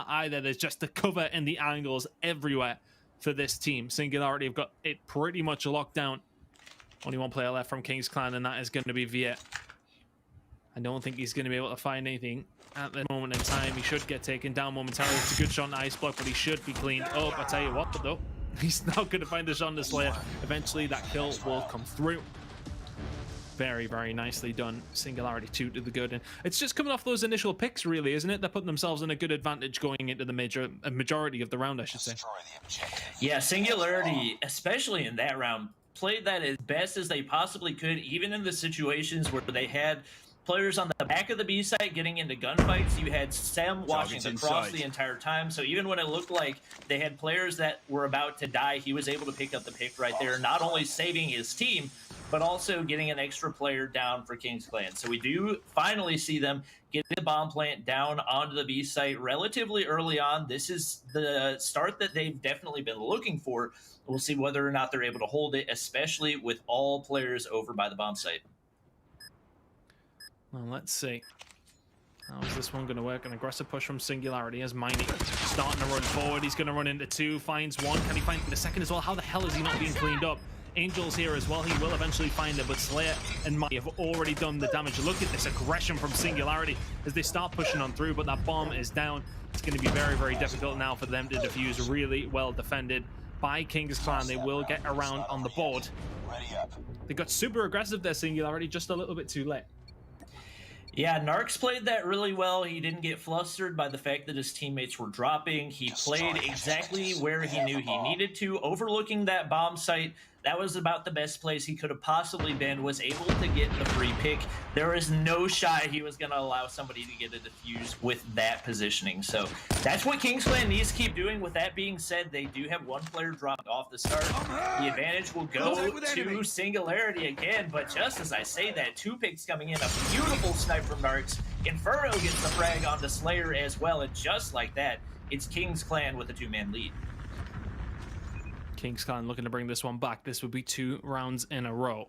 either. There's just the cover and the angles everywhere for this team. Singularity have got it pretty much locked down. Only one player left from King's Clan, and that is going to be Viet. I don't think he's going to be able to find anything at the moment in time. He should get taken down momentarily. It's a good shot on Ice Block, but he should be cleaned up. I tell you what, though, he's not going to find the shot on the Slayer. Eventually, that kill will come through. Very, very nicely done. Singularity 2 to the good. And it's just coming off those initial picks, really, isn't it? They're putting themselves in a good advantage going into the majority of the round, I should say. Yeah, Singularity, especially in that round, played that as best as they possibly could, even in the situations where they had players on the back of the B site getting into gunfights. You had Sam watching across the entire time, so even when it looked like they had players that were about to die, he was able to pick up the pick right there, not only saving his team, but also getting an extra player down for King's Clan. So we do finally see them get the bomb plant down onto the B site relatively early on. This is the start that they've definitely been looking for. We'll see whether or not they're able to hold it, especially with all players over by the bomb site. Well, let's see. How is this one going to work? An aggressive push from Singularity as Miney starting to run forward. He's going to run into 2, finds 1. Can he find the second as well? How the hell is he not being cleaned up? Angel's here as well. He will eventually find it, but Slayer and Miney have already done the damage. Look at this aggression from Singularity as they start pushing on through, but that bomb is down. It's going to be very, very difficult now for them to defuse. Really well defended by King's Clan. They will get around on the board. They got super aggressive there, Singularity, just a little bit too late. Yeah, Narcs played that really well. He didn't get flustered by the fact that his teammates were dropping. He played exactly where he knew he needed to, overlooking that bomb site. That was about the best place he could have possibly been, was able to get the free pick. There is no shot he was going to allow somebody to get a defuse with that positioning. So that's what King's Clan needs to keep doing. With that being said, they do have one player dropped off the start. The advantage will go to Singularity again, but just as I say that, 2 picks coming in, a beautiful snipe from Narcs. Inferno gets the frag on the Slayer as well, and just like that, it's King's Clan with a 2-man lead. King's Clan looking to bring this one back. This would be 2 rounds in a row.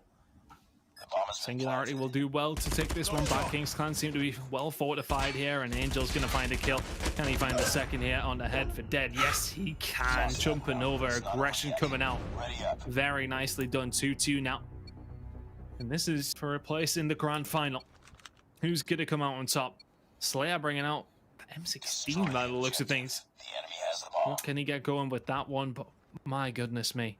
Singularity will do well to take this one back. King's Clan seem to be well fortified here, and Angel's going to find a kill. Can he find the second here on the head for dead? Yes, he can. Jumping over, aggression coming out. Very nicely done. 2-2 now. And this is for a place in the grand final. Who's going to come out on top? Slayer bringing out the M16 by the looks of things. What can he get going with that one? But my goodness me.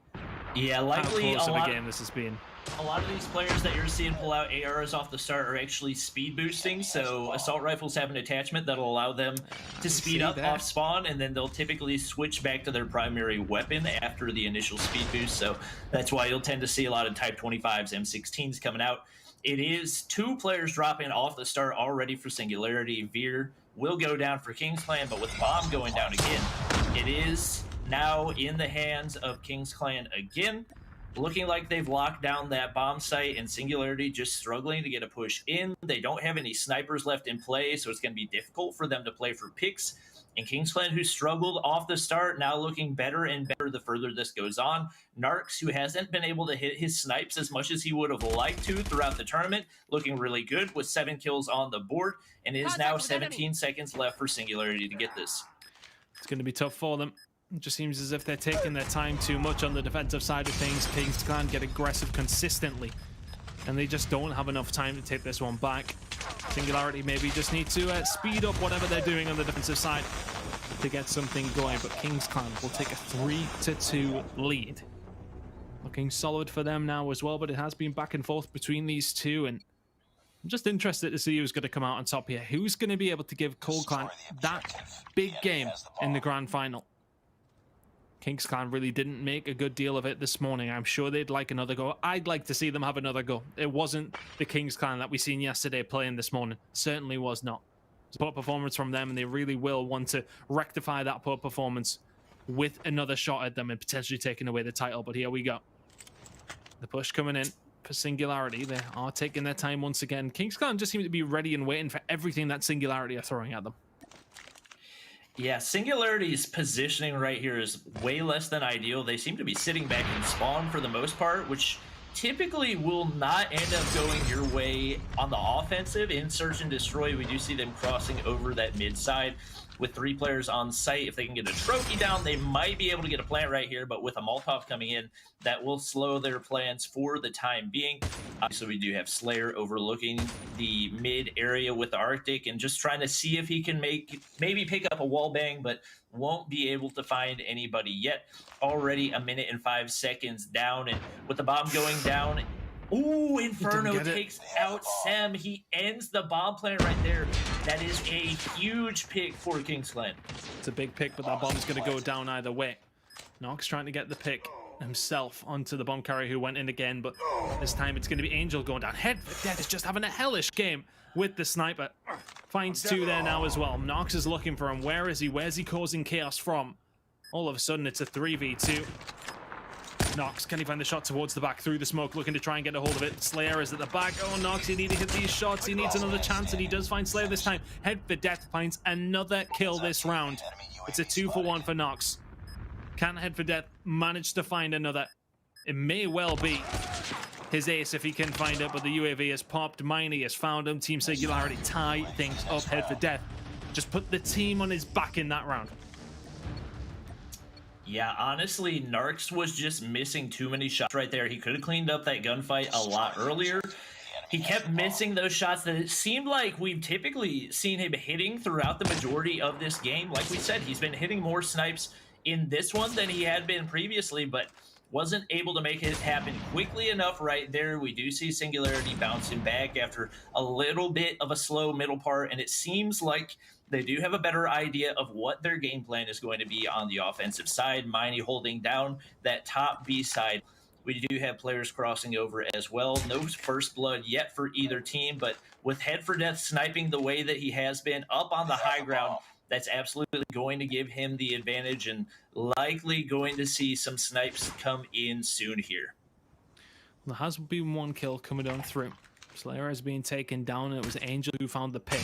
Yeah, likely how close of a game this has been. A lot of these players that you're seeing pull out ARs off the start are actually speed boosting, so assault rifles have an attachment that'll allow them to speed up off spawn, and then they'll typically switch back to their primary weapon after the initial speed boost, so that's why you'll tend to see a lot of Type 25s, M16s coming out. It is 2 players dropping off the start already for Singularity. Veer will go down for King's Clan, but with Bomb going down again, it is now in the hands of King's Clan again. Looking like they've locked down that bomb site, and Singularity just struggling to get a push in. They don't have any snipers left in play, so it's going to be difficult for them to play for picks. And King's Clan, who struggled off the start, now looking better and better the further this goes on. Narcs, who hasn't been able to hit his snipes as much as he would have liked to throughout the tournament, looking really good with 7 kills on the board. And it is now 17 seconds left for Singularity to get this. It's going to be tough for them. It just seems as if they're taking their time too much on the defensive side of things. Kings can't get aggressive consistently, and they just don't have enough time to take this one back. Singularity maybe just need to speed up whatever they're doing on the defensive side to get something going, but Kings Clan will take a 3-2 lead. Looking solid for them now as well, but it has been back and forth between these two, and I'm just interested to see who's going to come out on top here. Who's going to be able to give Cold Clan that big game in the grand final? Kings Clan really didn't make a good deal of it this morning. I'm sure they'd like another go. I'd like to see them have another go. It wasn't the Kings Clan that we seen yesterday playing this morning. Certainly was not. It's a poor performance from them, and they really will want to rectify that poor performance with another shot at them and potentially taking away the title. But here we go. The push coming in for Singularity. They are taking their time once again. Kings Clan just seem to be ready and waiting for everything that Singularity are throwing at them. Yeah, Singularity's positioning right here is way less than ideal. They seem to be sitting back in spawn for the most part, which typically will not end up going your way on the offensive. In Search and Destroy, we do see them crossing over that mid side with 3 players on site. If they can get a trophy down, they might be able to get a plant right here, but with a Molotov coming in, that will slow their plans for the time being. So we do have Slayer overlooking the mid area with the Arctic and just trying to see if he can maybe pick up a wall bang, but won't be able to find anybody yet. Already 1 minute and 5 seconds down, and with the bomb going down, ooh, Inferno takes out Sem. He ends the bomb plant right there. That is a huge pick for King's Clan. It's a big pick, but that bomb's going to go down either way. Nox trying to get the pick himself onto the bomb carrier who went in again, but this time it's going to be Angel going down. Head for Death is just having a hellish game with the sniper. Finds 2 there now as well. Nox is looking for him. Where is he? Where's he causing chaos from? All of a sudden, it's a 3v2. Nox, can he find the shot towards the back through the smoke, looking to try and get a hold of it? Slayer is at the back. Oh, Nox, you need to hit these shots. He needs another chance, and he does find Slayer this time. Head for Death finds another kill this round. It's a 2-for-1 for Nox. Can Head for Death manage to find another? It may well be his ace if he can find it, but the UAV has popped. Miney has found him. Team Singularity tie things up. Head for Death just put the team on his back in that round. Yeah, honestly, Narcs was just missing too many shots right there. He could have cleaned up that gunfight a lot earlier. He kept missing those shots that it seemed like we've typically seen him hitting throughout the majority of this game. Like we said, he's been hitting more snipes in this one than he had been previously, but wasn't able to make it happen quickly enough right there. We do see Singularity bouncing back after a little bit of a slow middle part, and it seems like they do have a better idea of what their game plan is going to be on the offensive side. Miney holding down that top B side. We do have players crossing over as well. No first blood yet for either team, but with Head for Death sniping the way that he has been up on the high ground, that's absolutely going to give him the advantage and likely going to see some snipes come in soon here. There has been 1 kill coming on through. Slayer has been taken down, and it was Angel who found the pick.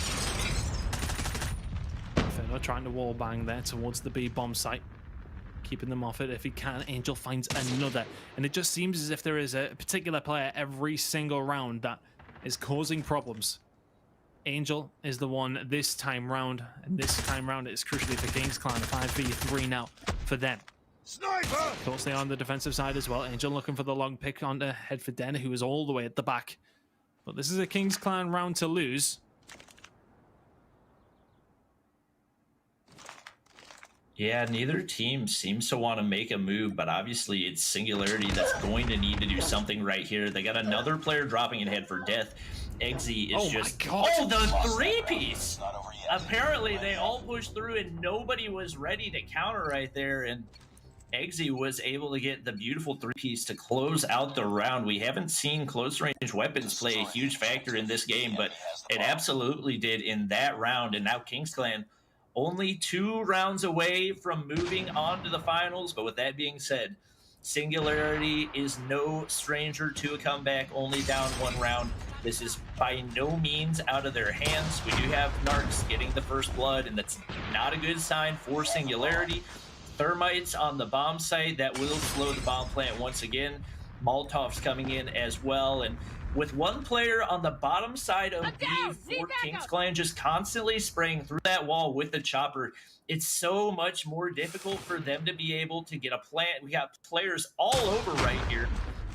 Inferno trying to wall bang there towards the B bomb site, keeping them off it if he can. Angel finds another, and it just seems as if there is a particular player every single round that is causing problems. Angel is the one this time round, and this time round it's crucially for King's Clan. 5v3 now for them. Sniper! Of course, they are on the defensive side as well. Angel looking for the long pick onto Head for Den, who is all the way at the back. But this is a King's Clan round to lose. Yeah, neither team seems to want to make a move, but obviously it's Singularity that's going to need to do something right here. They got another player dropping in Head for Death. Eggsy is oh, the 3-piece! Apparently they all pushed through and nobody was ready to counter right there, and Eggsy was able to get the beautiful 3-piece to close out the round. We haven't seen close-range weapons play a huge factor in this game, but it absolutely did in that round, and now King's Clan only 2 rounds away from moving on to the finals. But with that being said, Singularity is no stranger to a comeback, only down 1 round. This is by no means out of their hands. We do have Narcs getting the first blood, and that's not a good sign for Singularity. Thermites on the bomb site, that will slow the bomb plant once again. Molotovs coming in as well, and with 1 player on the bottom side of B for King's Clan just constantly spraying through that wall with the chopper, it's so much more difficult for them to be able to get a plant. We got players all over right here,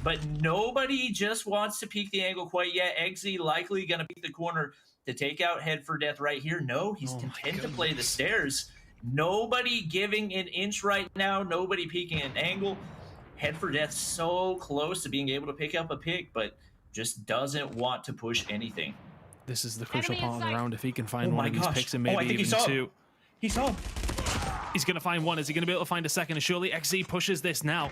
but nobody just wants to peek the angle quite yet. Eggsy likely going to peek the corner to take out Head for Death right here. No, he's content to play the stairs. Nobody giving an inch right now. Nobody peeking an angle. Head for Death so close to being able to pick up a pick, but just doesn't want to push anything. This is the crucial part of the round. If he can find one of these picks and maybe even 2. He saw him. He's going to find 1. Is he going to be able to find a second? And surely XZ pushes this now.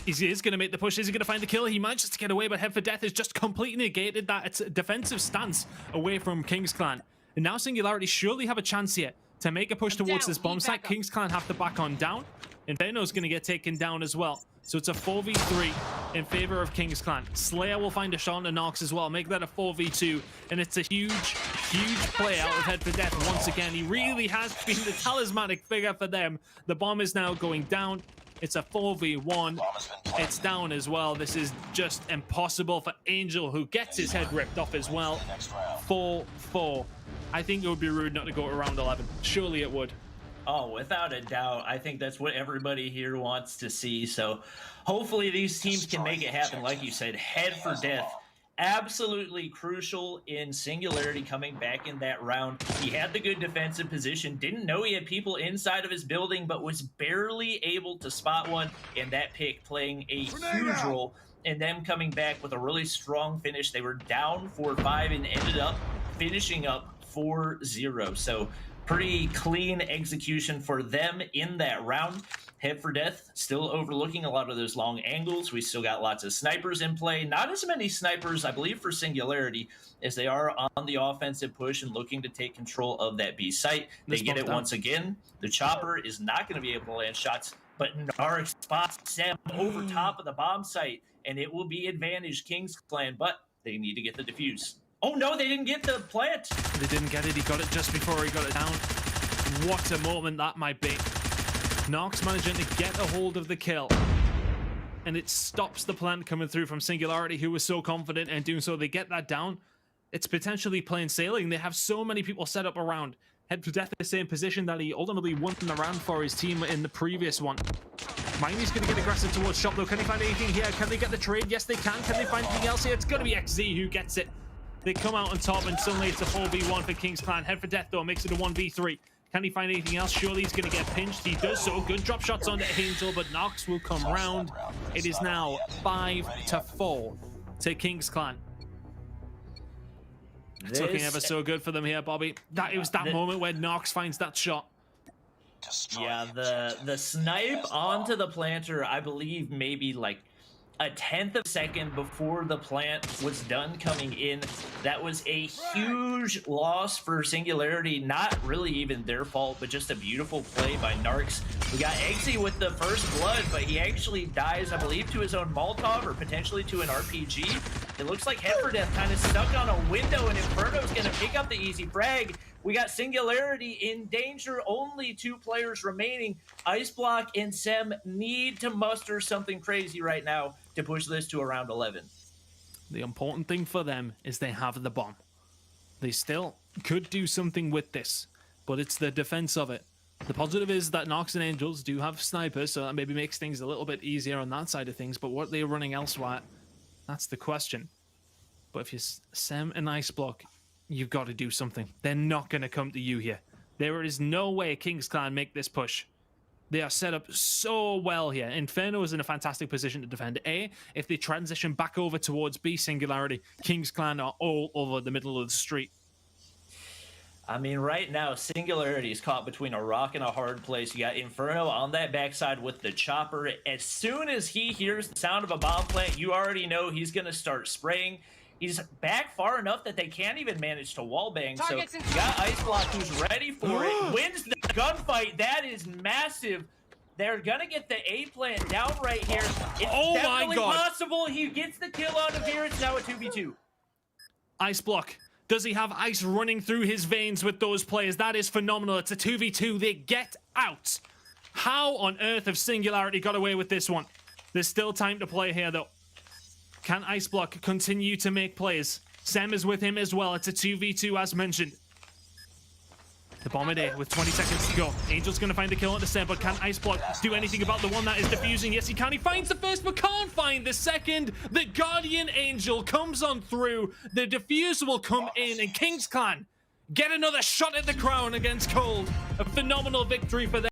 He is going to make the push. Is he going to find the kill? He manages to get away, but Head for Death has just completely negated that. It's a defensive stance away from King's Clan. And now Singularity surely have a chance here to make a push towards this bomb site. King's Clan have to back on down. Inferno's going to get taken down as well. So it's a 4v3 in favor of King's Clan. Slayer will find a shot on Nox as well, make that a 4v2, and it's a huge, huge play out of Head for Death once again. He really has been the talismanic figure for them. The bomb is now going down. It's a 4v1. It's down as well. This is just impossible for Angel, who gets his head ripped off as well. 4-4. I think it would be rude not to go to round 11. Surely it would. Oh, without a doubt. I think that's what everybody here wants to see. So hopefully these teams can make it happen. Like you said, head for death. Absolutely crucial in Singularity coming back in that round. He had the good defensive position, didn't know he had people inside of his building, but was barely able to spot one, and that pick playing a huge role in them coming back with a really strong finish. They were down 4-5 and ended up finishing up 4-0. So pretty clean execution for them in that round. Head for death, still overlooking a lot of those long angles. We still got lots of snipers in play. Not as many snipers, I believe, for Singularity, as they are on the offensive push and looking to take control of that B site. They get it once again. The chopper is not going to be able to land shots, but Narc spots Sam over top of the bomb site, and it will be advantage King's Clan, but they need to get the defuse. Oh no, they didn't get the plant. They didn't get it. He got it just before he got it down. What a moment that might be. Nox managing to get a hold of the kill, and it stops the plant coming through from Singularity, who was so confident in doing so. They get that down. It's potentially plain sailing. They have so many people set up around. Head for death in the same position that he ultimately won the round for his team in the previous one. Miami's going to get aggressive towards shop, though. Can he find anything here? Can they get the trade? Yes, they can. Can they find anything else here? It's going to be XZ who gets it. They come out on top, and suddenly it's a 4v1 for King's Clan. Head for death, though, makes it a 1v3. Can he find anything else? Surely he's going to get pinched. He does so. Good drop shots onto Angel, but Nox will come round. It is now 5-4 to King's Clan. It's looking ever so good for them here, Bobby. It was that moment where Nox finds that shot. Yeah, the snipe onto the planter, I believe maybe like a 1/10 of a second before the plant was done coming in. That was a huge loss for Singularity. Not really even their fault, but just a beautiful play by Narcs. We got Eggsy with the first blood, but he actually dies, I believe, to his own Molotov or potentially to an RPG. It looks like Head for Death kind of stuck on a window, and Inferno's going to pick up the easy frag. We got Singularity in danger. Only 2 players remaining. Ice Block and Sem need to muster something crazy right now to push this to around 11. The important thing for them is they have the bomb. They still could do something with this, but it's the defense of it. The positive is that Nox and Angels do have snipers, so that maybe makes things a little bit easier on that side of things, but what they're running elsewhere, that's the question. But if you're Sem and Ice Block, you've got to do something. They're not going to come to you here. There is no way King's Clan make this push. They are set up so well here. Inferno is in a fantastic position to defend A. If they transition back over towards B Singularity, King's Clan are all over the middle of the street. I mean, right now, Singularity is caught between a rock and a hard place. You got Inferno on that backside with the chopper. As soon as he hears the sound of a bomb plant, you already know he's going to start spraying. He's back far enough that they can't even manage to wallbang. So you got Ice Block who's ready for it. Wins the gunfight. That is massive. They're going to get the A plant down right here. It's definitely possible. He gets the kill out of here. It's now a 2v2. Ice Block. Does he have ice running through his veins with those players? That is phenomenal. It's a 2v2. They get out. How on earth have Singularity got away with this one? There's still time to play here, though. Can Ice Block continue to make plays? Sam is with him as well. It's a 2v2 as mentioned. The bomb A with 20 seconds to go. Angel's going to find the kill on the Sam, but can Ice Block do anything about the one that is defusing? Yes, he can. He finds the first, but can't find the second. The Guardian Angel comes on through. The defuse will come in, and King's Clan get another shot at the crown against Cold. A phenomenal victory for them.